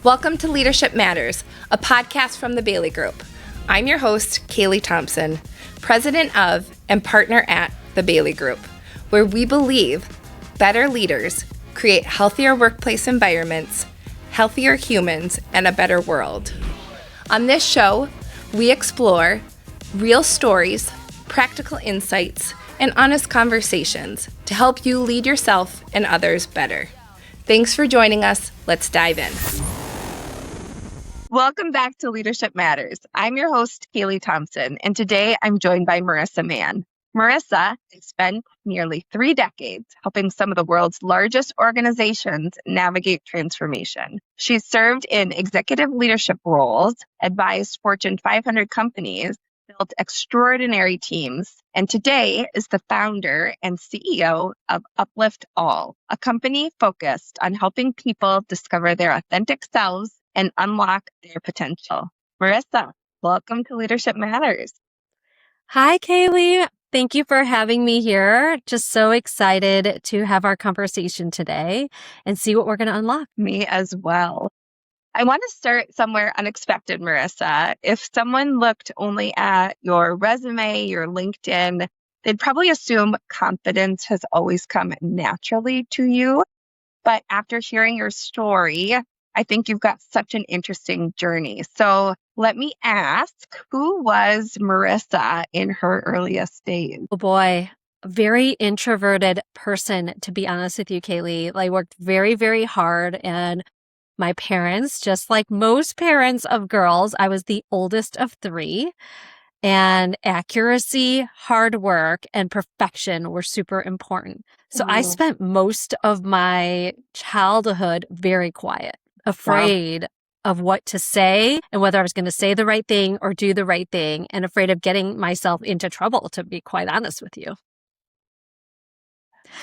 Welcome to Leadership Matters, a podcast from the Bailey Group. I'm your host, Kaylee Thomsen, president of and partner at the Bailey Group, where we believe better leaders create healthier workplace environments, healthier humans, and a better world. On this show, we explore real stories, practical insights, and honest conversations to help you lead yourself and others better. Thanks for joining us. Let's dive in. Welcome back to Leadership Matters. I'm your host, Kaylee Thomsen, and today I'm joined by Marisa Mann. Marisa has spent nearly 3 decades helping some of the world's largest organizations navigate transformation. She's served in executive leadership roles, advised Fortune 500 companies, built extraordinary teams, and today is the founder and CEO of Uplift All, a company focused on helping people discover their authentic selves and unlock their potential. Marisa, welcome to Leadership Matters. Hi, Kaylee. Thank you for having me here. Just so excited to have our conversation today and see what we're going to unlock. Me as well. I want to start somewhere unexpected, Marisa. If someone looked only at your resume, your LinkedIn, they'd probably assume confidence has always come naturally to you. But after hearing your story, I think you've got such an interesting journey. So let me ask, who was Marisa in her earliest days? Oh boy, very introverted person, to be honest with you, Kaylee. I worked very, very hard, and my parents, just like most parents of girls, I was the oldest of 3, and accuracy, hard work, and perfection were super important. So I spent most of my childhood very quiet, afraid of what to say and whether I was going to say the right thing or do the right thing, and afraid of getting myself into trouble, to be quite honest with you.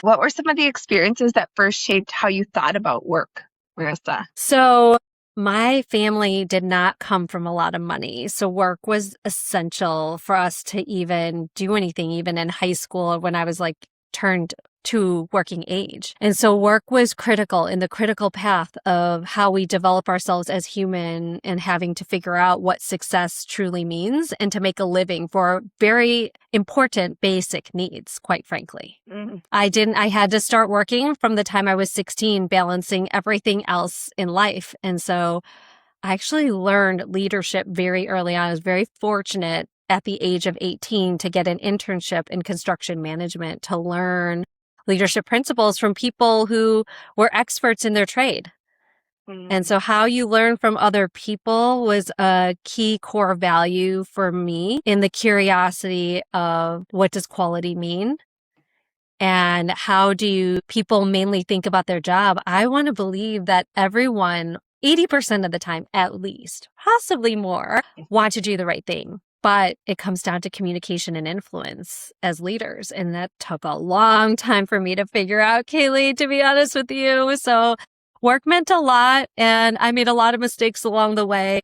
What were some of the experiences that first shaped how you thought about work, Marisa? So my family did not come from a lot of money. So work was essential for us to even do anything, even in high school when I was turned to working age. And so work was critical in the critical path of how we develop ourselves as human and having to figure out what success truly means and to make a living for very important basic needs, quite frankly. I had to start working from the time I was 16, balancing everything else in life. And so I actually learned leadership very early on. I was very fortunate at the age of 18 to get an internship in construction management to learn leadership principles from people who were experts in their trade. And so how you learn from other people was a key core value for me in the curiosity of what does quality mean? And how do people mainly think about their job? I want to believe that everyone, 80% of the time at least, possibly more, want to do the right thing. But it comes down to communication and influence as leaders. And that took a long time for me to figure out, Kaylee, to be honest with you. So work meant a lot, and I made a lot of mistakes along the way,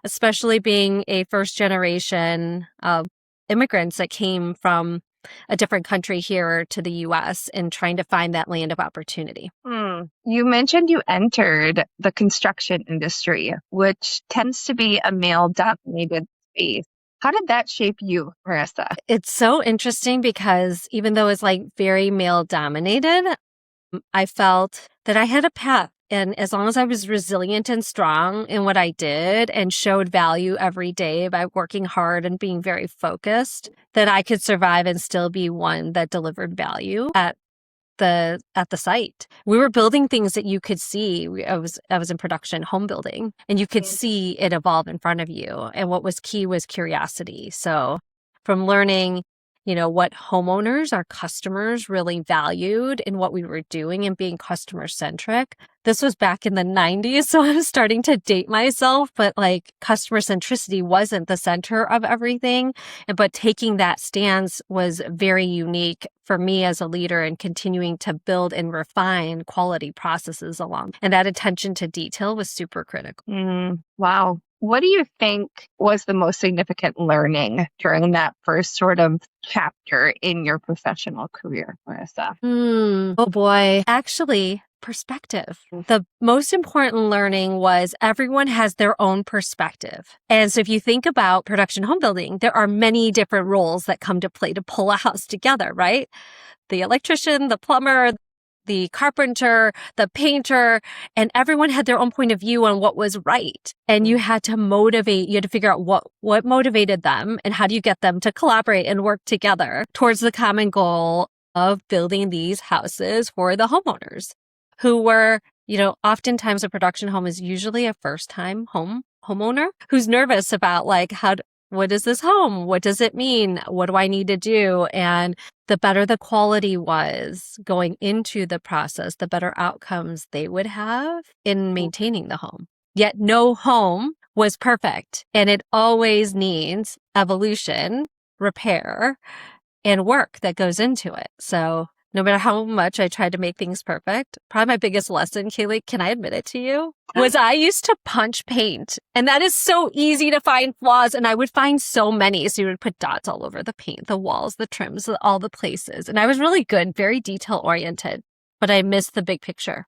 especially being a first generation of immigrants that came from a different country here to the U.S. and trying to find that land of opportunity. You mentioned you entered the construction industry, which tends to be a male-dominated space. How did that shape you, Marisa? It's so interesting because even though it's very male dominated, I felt that I had a path. And as long as I was resilient and strong in what I did and showed value every day by working hard and being very focused, that I could survive and still be one that delivered value at the site. We were building things that you could see. I was in production, home building, and you could see it evolve in front of you. And what was key was curiosity. So from learning, what homeowners, our customers really valued in what we were doing and being customer centric. This was back in the 90s, so I'm starting to date myself, but customer centricity wasn't the center of everything. But taking that stance was very unique for me as a leader and continuing to build and refine quality processes along. And that attention to detail was super critical. Wow. What do you think was the most significant learning during that first sort of chapter in your professional career, Marisa? Oh boy. Actually, perspective. The most important learning was everyone has their own perspective. And so if you think about production home building, there are many different roles that come to play to pull a house together, right? The electrician, the plumber, the carpenter, the painter, and everyone had their own point of view on what was right. And you had to figure out what motivated them and how do you get them to collaborate and work together towards the common goal of building these houses for the homeowners who were, oftentimes a production home is usually a first-time homeowner who's nervous about what is this home? What does it mean? What do I need to do? And the better the quality was going into the process, the better outcomes they would have in maintaining the home. Yet no home was perfect, and it always needs evolution, repair, and work that goes into it. So no matter how much I tried to make things perfect, probably my biggest lesson, Kaylee, can I admit it to you, was I used to punch paint. And that is so easy to find flaws. And I would find so many. So you would put dots all over the paint, the walls, the trims, all the places. And I was really good, very detail oriented, but I missed the big picture.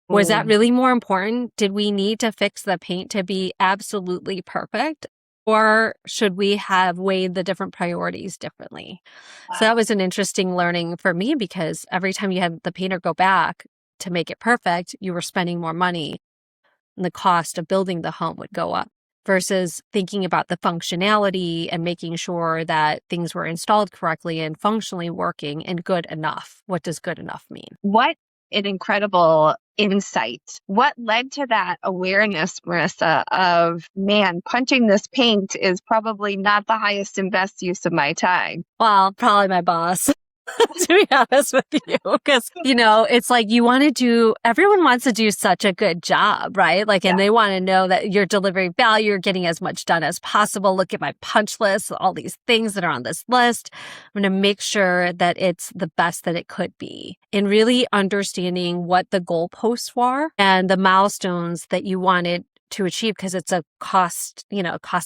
Was that really more important? Did we need to fix the paint to be absolutely perfect? Or should we have weighed the different priorities differently? Wow. So that was an interesting learning for me because every time you had the painter go back to make it perfect, you were spending more money and the cost of building the home would go up versus thinking about the functionality and making sure that things were installed correctly and functionally working and good enough. What does good enough mean? What an incredible insight. What led to that awareness, Marisa, of, man, punching this paint is probably not the highest and best use of my time? Well, probably my boss. To be honest with you, because, it's like everyone wants to do such a good job, right? And they want to know that you're delivering value, you're getting as much done as possible. Look at my punch list, all these things that are on this list. I'm going to make sure that it's the best that it could be. And really understanding what the goalposts were and the milestones that you wanted to achieve, because it's a cost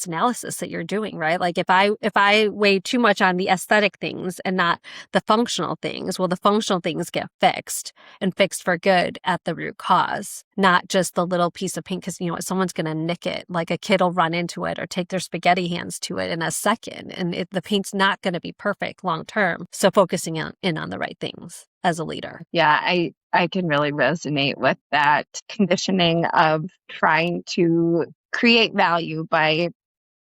analysis that you're doing, right? If I weigh too much on the aesthetic things and not the functional things, well, the functional things get fixed and fixed for good at the root cause, not just the little piece of paint, because someone's going to nick it, like a kid will run into it or take their spaghetti hands to it in a second, and the paint's not going to be perfect long term. So focusing in on the right things as a leader. Yeah, I can really resonate with that conditioning of trying to create value by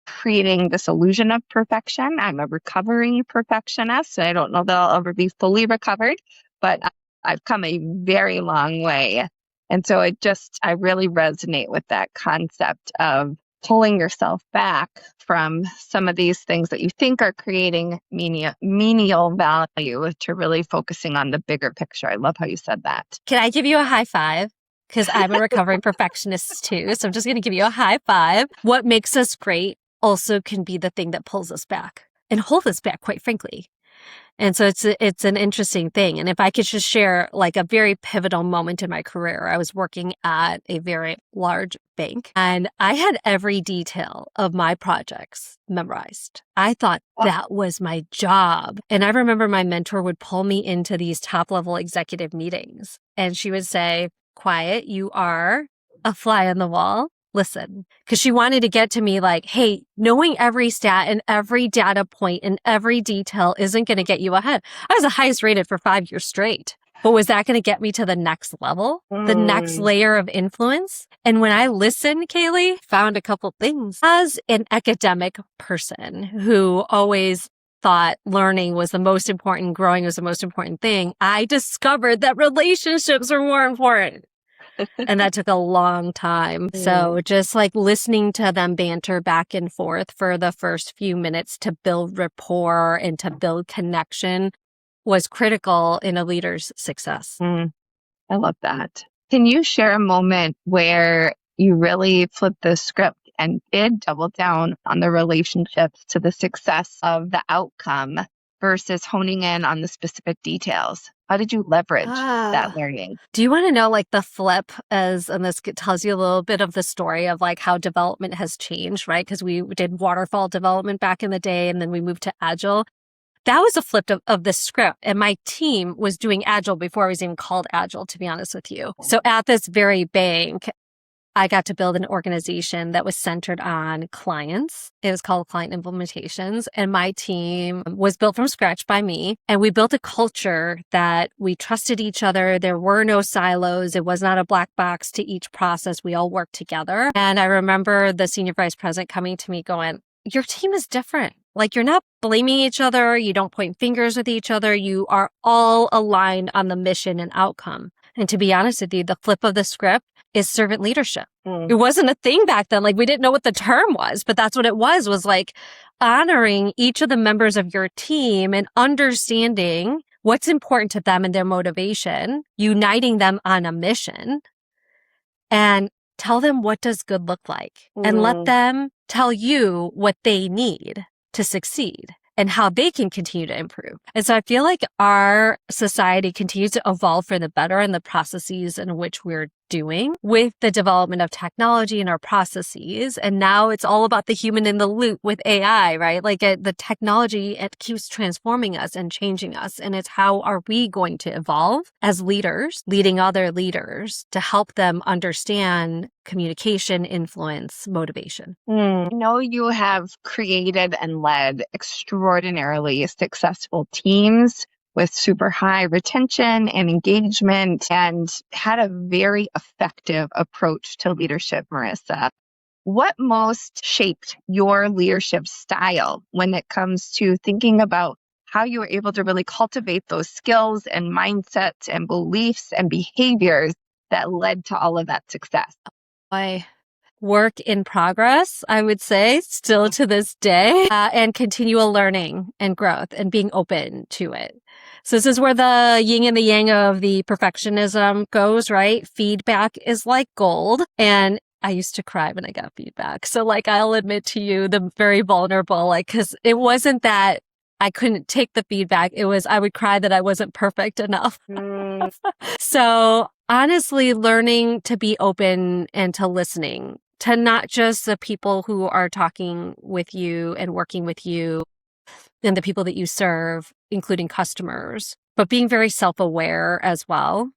creating this illusion of perfection. I'm a recovering perfectionist, so I don't know that I'll ever be fully recovered, but I've come a very long way. And so I really resonate with that concept of pulling yourself back from some of these things that you think are creating menial value to really focusing on the bigger picture. I love how you said that. Can I give you a high five? Because I'm a recovering perfectionist too. So I'm just going to give you a high five. What makes us great also can be the thing that pulls us back and hold us back, quite frankly. And so it's an interesting thing. And if I could just share a very pivotal moment in my career, I was working at a very large bank and I had every detail of my projects memorized. I thought that was my job. And I remember my mentor would pull me into these top level executive meetings and she would say, "Quiet, you are a fly on the wall. Listen," because she wanted to get to me hey, knowing every stat and every data point and every detail isn't going to get you ahead. I was the highest rated for 5 years straight. But was that going to get me to the next level, the next layer of influence? And when I listened, Kaylee, found a couple things. As an academic person who always thought learning was the most important, growing was the most important thing, I discovered that relationships are more important. And that took a long time. So just listening to them banter back and forth for the first few minutes to build rapport and to build connection was critical in a leader's success. I love that. Can you share a moment where you really flipped the script and did double down on the relationships to the success of the outcome versus honing in on the specific details? How did you leverage that learning? Do you want to know the flip and this tells you a little bit of the story of how development has changed, right? Because we did waterfall development back in the day and then we moved to Agile. that was a flip of the script. And my team was doing Agile before I was even called Agile, to be honest with you. So at this very bank, I got to build an organization that was centered on clients. It was called Client Implementations. And my team was built from scratch by me. And we built a culture that we trusted each other. There were no silos. It was not a black box to each process. We all worked together. And I remember the senior vice president coming to me going, your team is different. Like, you're not blaming each other. You don't point fingers with each other. You are all aligned on the mission and outcome. And to be honest with you, the flip of the script is servant leadership. It wasn't a thing back then. Like, we didn't know what the term was, but that's what it was like honoring each of the members of your team and understanding what's important to them and their motivation, uniting them on a mission, and tell them what does good look like and let them tell you what they need to succeed and how they can continue to improve. And so I feel like our society continues to evolve for the better in the processes in which we're doing with the development of technology and our processes. And now it's all about the human in the loop with AI, right? Like the technology, it keeps transforming us and changing us. And it's how are we going to evolve as leaders, leading other leaders to help them understand communication, influence, motivation. I know you have created and led extraordinarily successful teams with super high retention and engagement and had a very effective approach to leadership, Marisa. What most shaped your leadership style when it comes to thinking about how you were able to really cultivate those skills and mindsets and beliefs and behaviors that led to all of that success? Work in progress, I would say, still to this day, and continual learning and growth and being open to it. So this is where the yin and the yang of the perfectionism goes, right? Feedback is like gold. And I used to cry when I got feedback. So like, I'll admit to you, the very vulnerable, like, cause it wasn't that I couldn't take the feedback. It was, I would cry that I wasn't perfect enough. So honestly, learning to be open and to listening to not just the people who are talking with you and working with you and the people that you serve, including customers, but being very self-aware as well.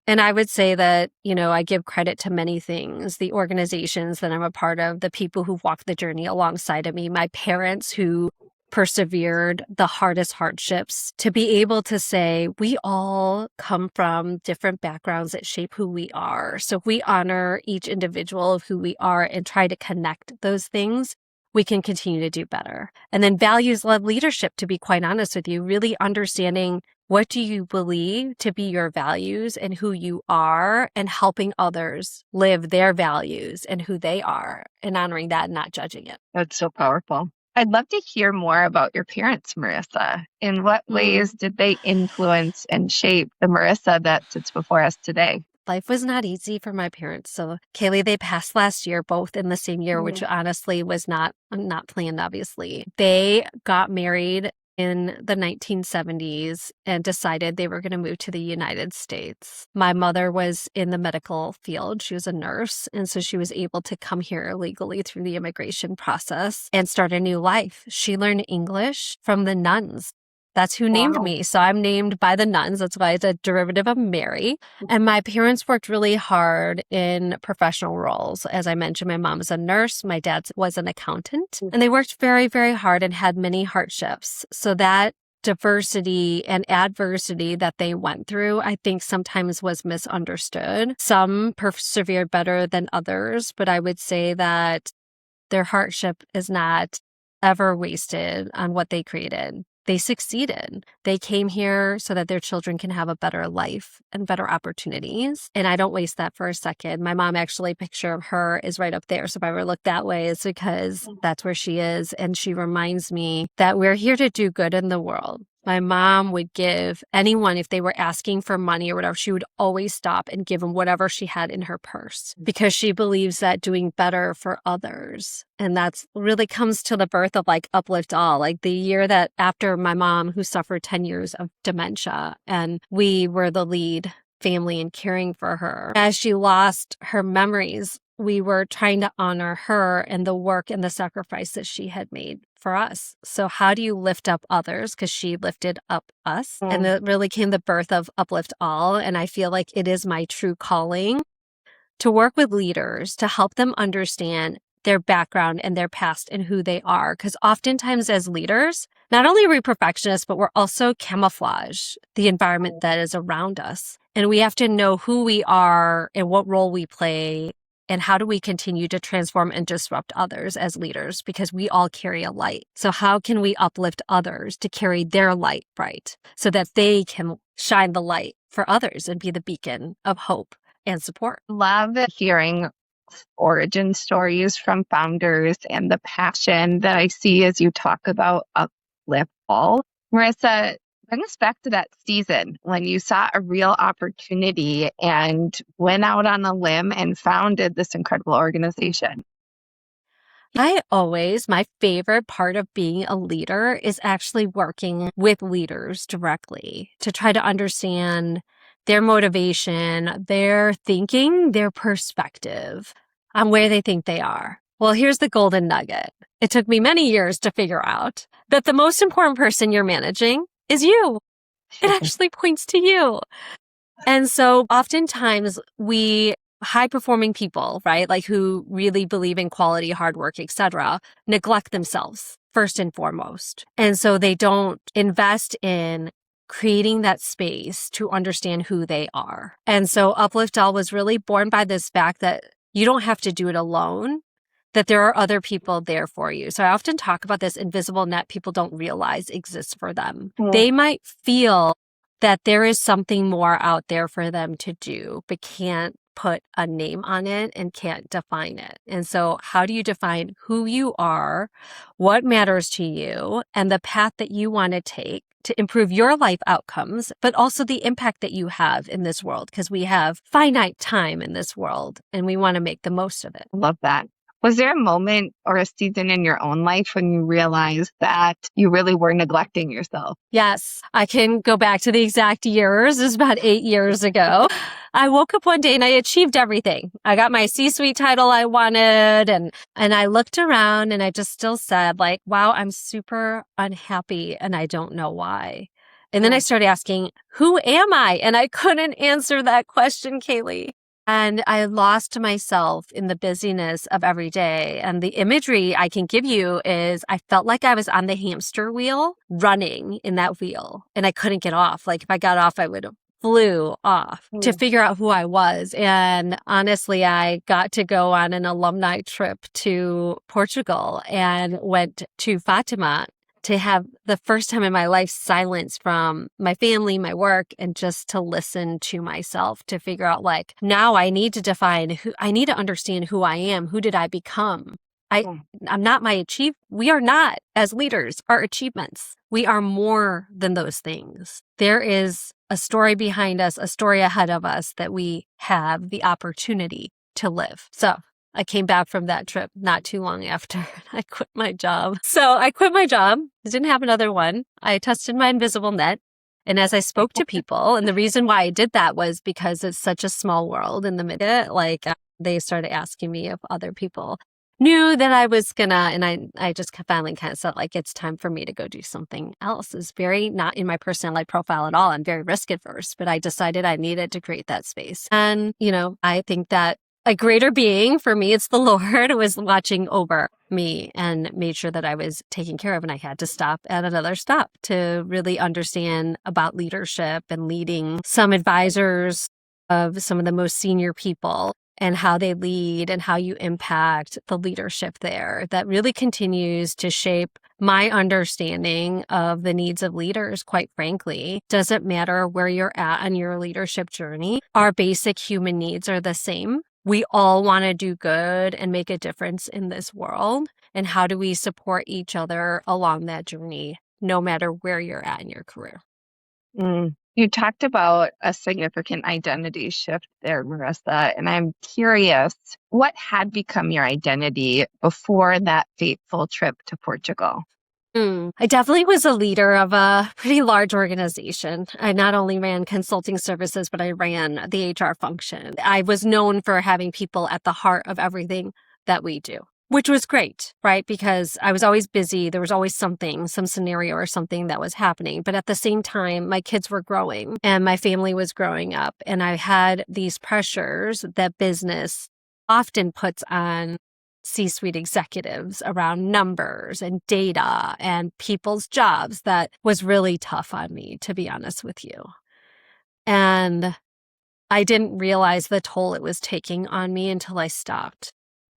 And I would say that, I give credit to many things, the organizations that I'm a part of, the people who walked the journey alongside of me, my parents who persevered the hardest hardships, to be able to say we all come from different backgrounds that shape who we are. So if we honor each individual of who we are and try to connect those things, we can continue to do better. And then values-led leadership, to be quite honest with you, really understanding what do you believe to be your values and who you are, and helping others live their values and who they are, and honoring that and not judging it. That's so powerful. I'd love to hear more about your parents, Marisa. In what ways did they influence and shape the Marisa that sits before us today? Life was not easy for my parents. So Kaylee, they passed last year, both in the same year, which honestly was not planned, obviously. They got married in the 1970s and decided they were going to move to the United States. My mother was in the medical field. She was a nurse. And so she was able to come here legally through the immigration process and start a new life. She learned English from the nuns. That's who named me. So I'm named by the nuns. That's why it's a derivative of Mary. And my parents worked really hard in professional roles. As I mentioned, my mom was a nurse. My dad was an accountant. And they worked very, very hard and had many hardships. So that diversity and adversity that they went through, I think sometimes was misunderstood. Some persevered better than others, but I would say that their hardship is not ever wasted on what they created. They succeeded. They came here so that their children can have a better life and better opportunities. And I don't waste that for a second. My mom, actually, a picture of her is right up there. So if I ever look that way, it's because that's where she is. And she reminds me that we're here to do good in the world. My mom would give anyone, if they were asking for money or whatever, she would always stop and give them whatever she had in her purse, because she believes that doing better for others. And that's really comes to the birth of like Uplift All, like the year that after my mom, who suffered 10 years of dementia, and we were the lead family in caring for her. As she lost her memories, we were trying to honor her and the work and the sacrifice that she had made for us. So how do you lift up others? Because she lifted up us. And it really came the birth of Uplift All. And I feel like it is my true calling to work with leaders to help them understand their background and their past and who they are. Because oftentimes as leaders, not only are we perfectionists, but we're also camouflage the environment that is around us. And we have to know who we are and what role we play and how do we continue to transform and disrupt others as leaders, because we all carry a light. So how can we uplift others to carry their light bright so that they can shine the light for others and be the beacon of hope and support? Love hearing origin stories from founders and the passion that I see as you talk about Uplift All. Marisa, bring us back to that season when you saw a real opportunity and went out on a limb and founded this incredible organization. My favorite part of being a leader is actually working with leaders directly to try to understand their motivation, their thinking, their perspective on where they think they are. Well, here's the golden nugget. It took me many years to figure out that the most important person you're managing is you. It actually points to you. And so oftentimes high-performing people, right, like who really believe in quality, hard work, etc., neglect themselves first and foremost. And so they don't invest in creating that space to understand who they are. And so Uplift All was really born by this fact that you don't have to do it alone, that there are other people there for you. So I often talk about this invisible net people don't realize exists for them. They might feel that there is something more out there for them to do, but can't put a name on it and can't define it. And so how do you define who you are, what matters to you, and the path that you want to take to improve your life outcomes, but also the impact that you have in this world? Because we have finite time in this world and we want to make the most of it. Love that. Was there a moment or a season in your own life when you realized that you really were neglecting yourself? Yes, I can go back to the exact years. It was about 8 years ago. I woke up one day and I achieved everything. I got my C-suite title I wanted, and I looked around and I just still said, like, wow, I'm super unhappy and I don't know why. And then I started asking, who am I? And I couldn't answer that question, Kaylee. And I lost myself in the busyness of every day. And the imagery I can give you is I felt like I was on the hamster wheel running in that wheel and I couldn't get off. Like if I got off, I would have flew off to figure out who I was. And honestly, I got to go on an alumni trip to Portugal and went to Fatima to have the first time in my life silence from my family, my work, and just to listen to myself to figure out, like, now I need to I need to understand who I am. Who did I become? I'm not we are not, as leaders, our achievements. We are more than those things. There is a story behind us, a story ahead of us that we have the opportunity to live. So I came back from that trip not too long after I quit my job. So I quit my job. I didn't have another one. I tested my invisible net. And as I spoke to people, and the reason why I did that was because it's such a small world in the middle, like they started asking me if other people knew that I was gonna, and I just finally kind of said, like, it's time for me to go do something else. It's very not in my personal life profile at all. I'm very risk adverse, but I decided I needed to create that space. And, I think that a greater being, for me, it's the Lord, was watching over me and made sure that I was taken care of. And I had to stop at another stop to really understand about leadership and leading some advisors of some of the most senior people and how they lead and how you impact the leadership there. That really continues to shape my understanding of the needs of leaders, quite frankly. Doesn't matter where you're at on your leadership journey. Our basic human needs are the same. We all want to do good and make a difference in this world. And how do we support each other along that journey, no matter where you're at in your career? You talked about a significant identity shift there, Marisa, and I'm curious, what had become your identity before that fateful trip to Portugal? I definitely was a leader of a pretty large organization. I not only ran consulting services, but I ran the HR function. I was known for having people at the heart of everything that we do. which was great, right? Because I was always busy. There was always something, some scenario or something that was happening. But at the same time, my kids were growing and my family was growing up. And I had these pressures that business often puts on C-suite executives around numbers and data and people's jobs that was really tough on me, to be honest with you. And I didn't realize the toll it was taking on me until I stopped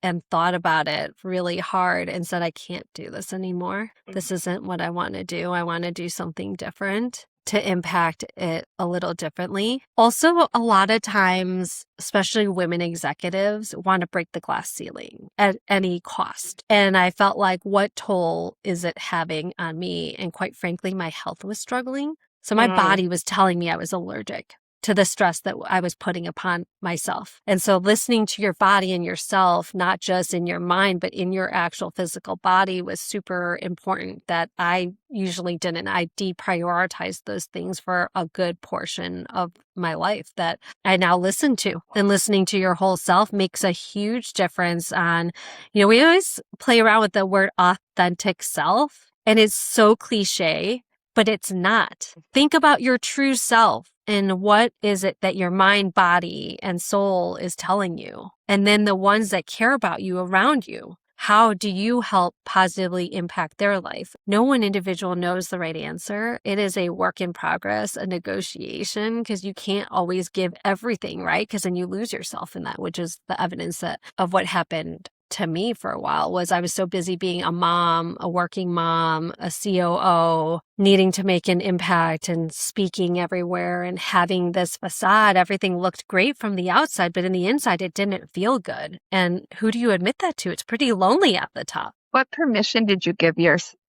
and thought about it really hard and said, I can't do this anymore. This isn't what I want to do. I want to do something different to impact it a little differently. Also, a lot of times, especially women executives want to break the glass ceiling at any cost. And I felt like, what toll is it having on me? And quite frankly, my health was struggling. So my body was telling me I was allergic to the stress that I was putting upon myself. And so listening to your body and yourself, not just in your mind, but in your actual physical body was super important that I usually didn't. I deprioritized those things for a good portion of my life that I now listen to. And listening to your whole self makes a huge difference on, we always play around with the word authentic self, and it's so cliche, but it's not. Think about your true self. And what is it that your mind, body, and soul is telling you? And then the ones that care about you around you, how do you help positively impact their life? No one individual knows the right answer. It is a work in progress, a negotiation, because you can't always give everything, right? Because then you lose yourself in that, which is the evidence of what happened to me for a while. Was I was so busy being a mom, a working mom, a COO, needing to make an impact and speaking everywhere and having this facade. Everything looked great from the outside, but in the inside, it didn't feel good. And who do you admit that to? It's pretty lonely at the top. What permission did you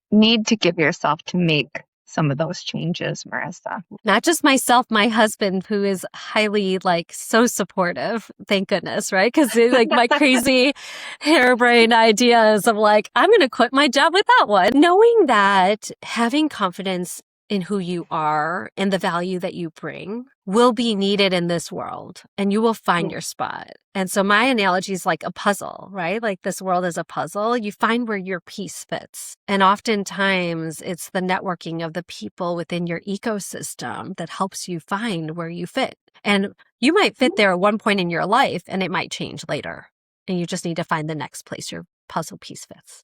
need to give yourself to make some of those changes, Marisa? Not just myself, my husband, who is highly so supportive, thank goodness, right? Because my crazy harebrained ideas of I'm going to quit my job with that one. Knowing that having confidence in who you are and the value that you bring will be needed in this world, and you will find your spot. And so my analogy is like a puzzle, right? Like this world is a puzzle. You find where your piece fits. And oftentimes it's the networking of the people within your ecosystem that helps you find where you fit. And you might fit there at one point in your life, and it might change later. And you just need to find the next place your puzzle piece fits.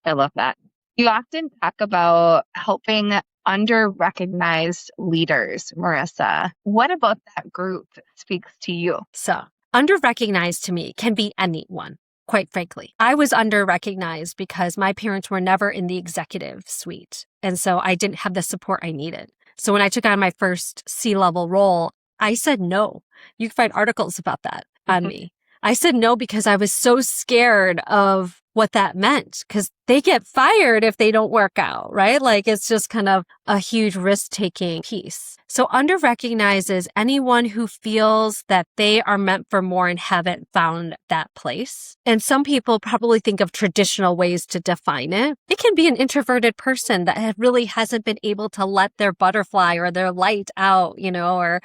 I love that. You often talk about helping under-recognized leaders, Marisa. What about that group speaks to you? So, under-recognized to me can be anyone, quite frankly. I was under-recognized because my parents were never in the executive suite. And so I didn't have the support I needed. So when I took on my first C-level role, I said no. You can find articles about that on me. I said no because I was so scared of what that meant, because they get fired if they don't work out, right? It's just kind of a huge risk-taking piece. So under-recognized is anyone who feels that they are meant for more and haven't found that place. And some people probably think of traditional ways to define it. It can be an introverted person that really hasn't been able to let their butterfly or their light out, or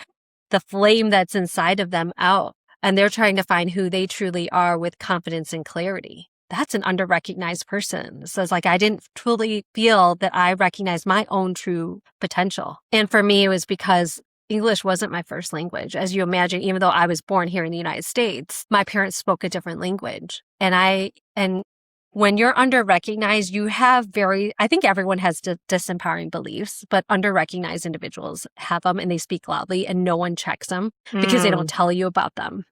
the flame that's inside of them out. And they're trying to find who they truly are with confidence and clarity. That's an under-recognized person. So it's I didn't truly feel that I recognized my own true potential. And for me, it was because English wasn't my first language. As you imagine, even though I was born here in the United States, my parents spoke a different language. And when you're under-recognized, you have I think everyone has disempowering beliefs, but under-recognized individuals have them and they speak loudly and no one checks them because they don't tell you about them.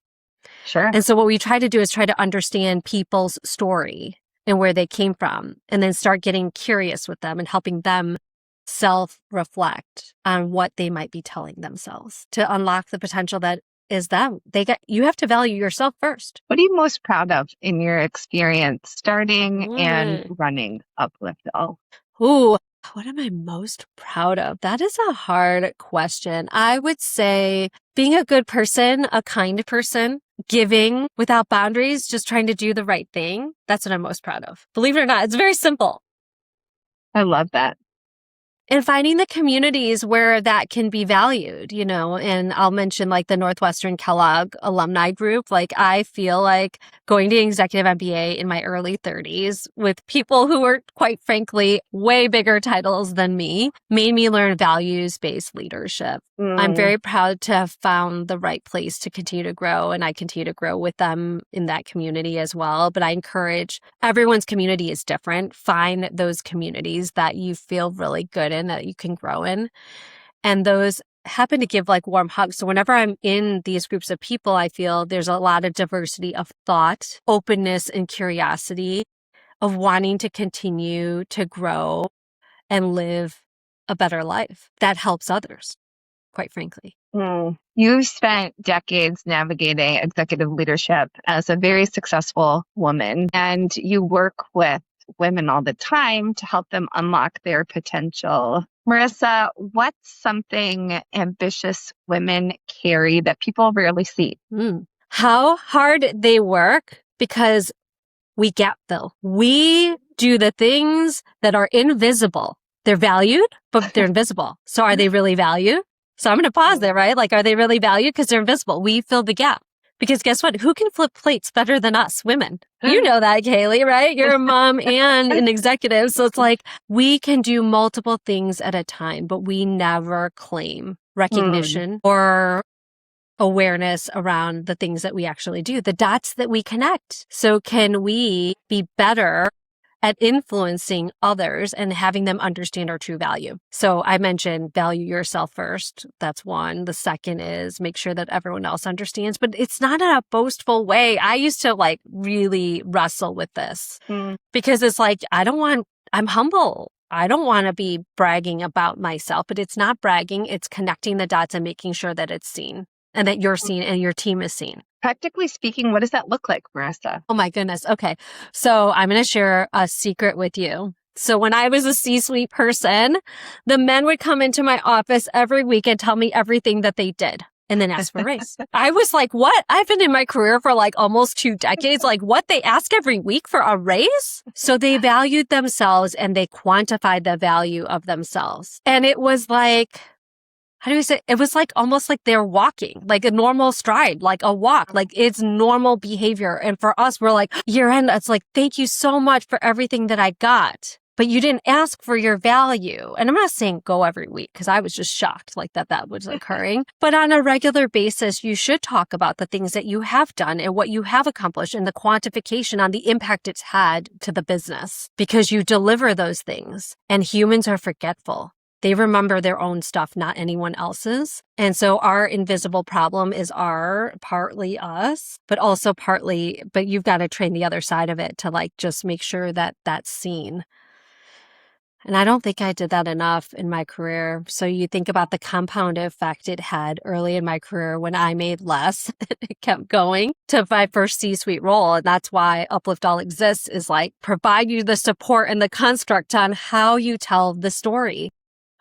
Sure. And so what we try to do is try to understand people's story and where they came from, and then start getting curious with them and helping them self-reflect on what they might be telling themselves to unlock the potential that is them. You have to value yourself first. What are you most proud of in your experience starting and running Uplift All? Ooh, what am I most proud of? That is a hard question. I would say being a good person, a kind person, giving without boundaries, just trying to do the right thing. That's what I'm most proud of. Believe it or not, it's very simple. I love that. And finding the communities where that can be valued, and I'll mention like the Northwestern Kellogg alumni group. Like I feel like going to executive MBA in my early 30s with people who were quite frankly way bigger titles than me made me learn values-based leadership. I'm very proud to have found the right place to continue to grow, and I continue to grow with them in that community as well. But I encourage everyone's community is different. Find those communities that you feel really good in, that you can grow in. And those happen to give like warm hugs. So whenever I'm in these groups of people, I feel there's a lot of diversity of thought, openness, and curiosity of wanting to continue to grow and live a better life that helps others, quite frankly. You've spent decades navigating executive leadership as a very successful woman, and you work with women all the time to help them unlock their potential. Marisa, what's something ambitious women carry that people rarely see? How hard they work, because we gap fill. We do the things that are invisible. They're valued, but they're invisible. So are they really valued? So I'm going to pause there, right? Like, are they really valued? Because they're invisible. We fill the gap. Because guess what? Who can flip plates better than us, women? You know that, Kaylee, right? You're a mom and an executive. So it's like we can do multiple things at a time, but we never claim recognition or awareness around the things that we actually do, the dots that we connect. So can we be better at influencing others and having them understand our true value? So I mentioned value yourself first. That's one. The second is make sure that everyone else understands, but it's not in a boastful way. I used to like really wrestle with this because it's like, I'm humble. I don't want to be bragging about myself, but it's not bragging. It's connecting the dots and making sure that it's seen and that you're seen and your team is seen. Practically speaking, what does that look like, Marisa? Oh my goodness. Okay. So I'm going to share a secret with you. So when I was a C-suite person, the men would come into my office every week and tell me everything that they did and then ask for a raise. I was like, what? I've been in my career for like almost 2 decades. Like what? They ask every week for a raise? So they valued themselves and they quantified the value of themselves. And it was like, how do we say? It was like almost like they're walking, like a normal stride, like a walk, like it's normal behavior. And for us, we're like, year end, it's like, thank you so much for everything that I got. But you didn't ask for your value. And I'm not saying go every week because I was just shocked like that was occurring. But on a regular basis, you should talk about the things that you have done and what you have accomplished and the quantification on the impact it's had to the business, because you deliver those things and humans are forgetful. They remember their own stuff, not anyone else's. And so our invisible problem is partly us, but also but you've got to train the other side of it to like just make sure that that's seen. And I don't think I did that enough in my career. So you think about the compound effect it had early in my career when I made less. It kept going to my first C-suite role. And that's why Uplift All exists, is like provide you the support and the construct on how you tell the story,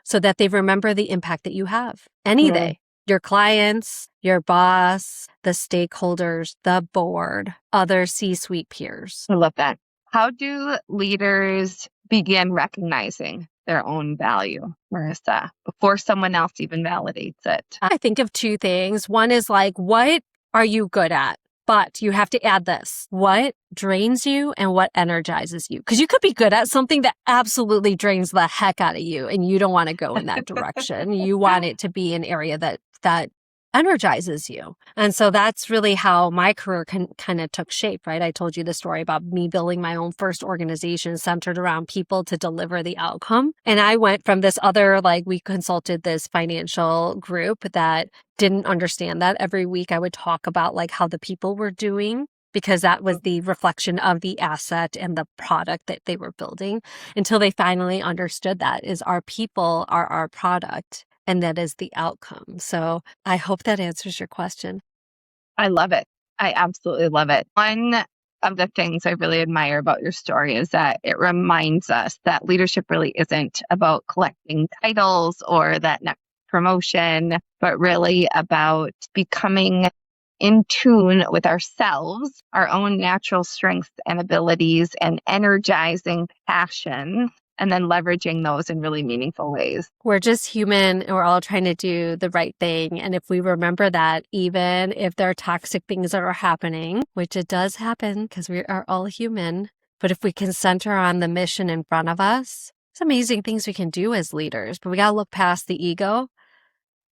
so that they remember the impact that you have any day. Your clients, your boss, the stakeholders, the board, other C-suite peers. I love that. How do leaders begin recognizing their own value, Marisa, before someone else even validates it? I think of 2 things. One is like, what are you good at? But you have to add this. What drains you and what energizes you? Because you could be good at something that absolutely drains the heck out of you and you don't want to go in that direction. You want it to be an area that energizes you. And so that's really how my career kind of took shape, right? I told you the story about me building my own first organization centered around people to deliver the outcome. And I went from this other, like we consulted this financial group that didn't understand that. Every week I would talk about like how the people were doing, because that was the reflection of the asset and the product that they were building, until they finally understood that is our people are our product. And that is the outcome. So I hope that answers your question. I love it. I absolutely love it. One of the things I really admire about your story is that it reminds us that leadership really isn't about collecting titles or that next promotion, but really about becoming in tune with ourselves, our own natural strengths and abilities, and energizing passion, and then leveraging those in really meaningful ways. We're just human and we're all trying to do the right thing. And if we remember that, even if there are toxic things that are happening, which it does happen because we are all human, but if we can center on the mission in front of us, it's amazing things we can do as leaders. But we got to look past the ego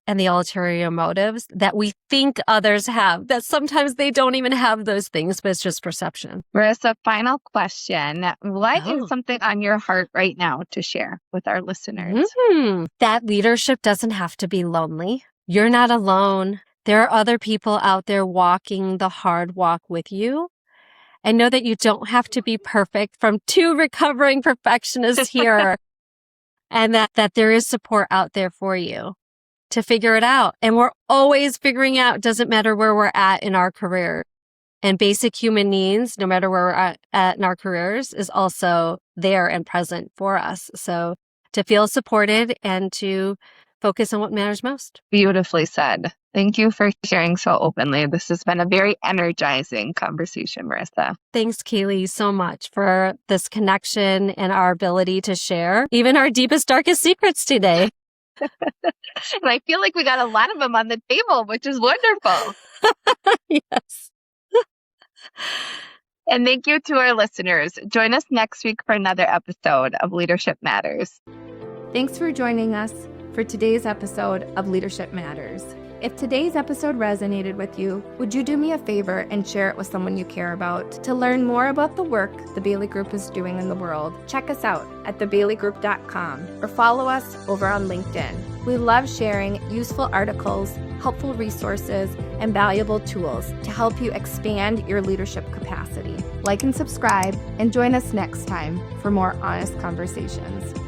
and the ulterior motives that we think others have, that sometimes they don't even have those things, but it's just perception. Marisa, final question. What is something on your heart right now to share with our listeners? That leadership doesn't have to be lonely. You're not alone. There are other people out there walking the hard walk with you. And know that you don't have to be perfect, from 2 recovering perfectionists here, and that there is support out there for you to figure it out. And we're always figuring out, doesn't matter where we're at in our career. And basic human needs, no matter where we're at in our careers, is also there and present for us. So to feel supported and to focus on what matters most. Beautifully said. Thank you for sharing so openly. This has been a very energizing conversation, Marisa. Thanks, Kaylee, so much for this connection and our ability to share even our deepest, darkest secrets today. And I feel like we got a lot of them on the table, which is wonderful. Yes. And thank you to our listeners. Join us next week for another episode of Leadership Matters. Thanks for joining us for today's episode of Leadership Matters. If today's episode resonated with you, would you do me a favor and share it with someone you care about? To learn more about the work the Bailey Group is doing in the world, check us out at thebaileygroup.com or follow us over on LinkedIn. We love sharing useful articles, helpful resources, and valuable tools to help you expand your leadership capacity. Like and subscribe, and join us next time for more honest conversations.